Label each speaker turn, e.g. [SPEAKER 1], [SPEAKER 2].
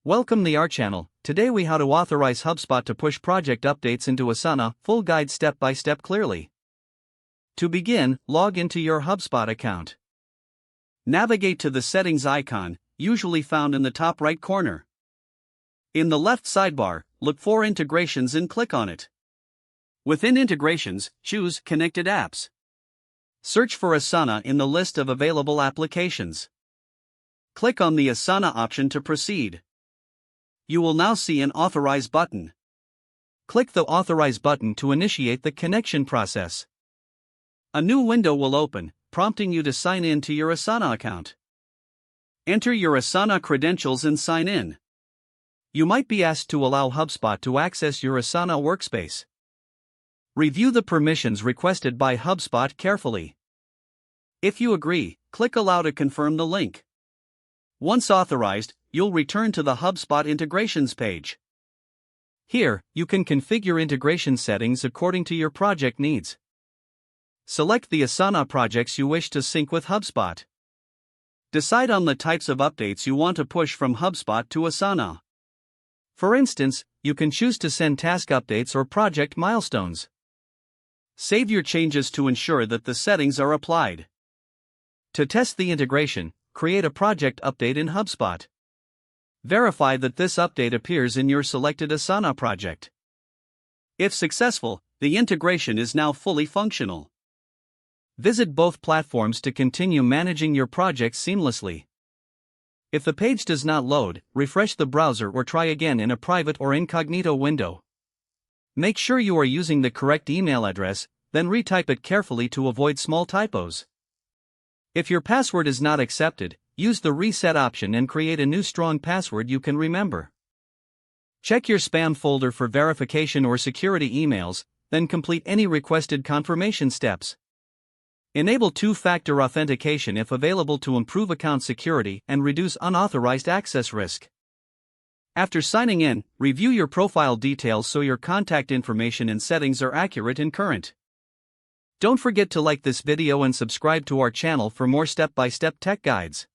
[SPEAKER 1] Welcome to our channel. Today we how to authorize HubSpot to push project updates into Asana, full guide step by step clearly. To begin, log into your HubSpot account. Navigate to the settings icon, usually found in the top right corner. In the left sidebar, look for integrations and click on it. Within integrations, choose connected apps. Search for Asana in the list of available applications. Click on the Asana option to proceed. You will now see an Authorize button. Click the Authorize button to initiate the connection process. A new window will open, prompting you to sign in to your Asana account. Enter your Asana credentials and sign in. You might be asked to allow HubSpot to access your Asana workspace. Review the permissions requested by HubSpot carefully. If you agree, click Allow to confirm the link. Once authorized, you'll return to the HubSpot integrations page. Here, you can configure integration settings according to your project needs. Select the Asana projects you wish to sync with HubSpot. Decide on the types of updates you want to push from HubSpot to Asana. For instance, you can choose to send task updates or project milestones. Save your changes to ensure that the settings are applied. To test the integration, create a project update in HubSpot. Verify that this update appears in your selected Asana project. If successful, the integration is now fully functional. Visit both platforms to continue managing your project seamlessly. If the page does not load, refresh the browser or try again in a private or incognito window. Make sure you are using the correct email address, then retype it carefully to avoid small typos. If your password is not accepted, use the reset option and create a new strong password you can remember. Check your spam folder for verification or security emails, then complete any requested confirmation steps. Enable two-factor authentication if available to improve account security and reduce unauthorized access risk. After signing in, review your profile details so your contact information and settings are accurate and current. Don't forget to like this video and subscribe to our channel for more step-by-step tech guides.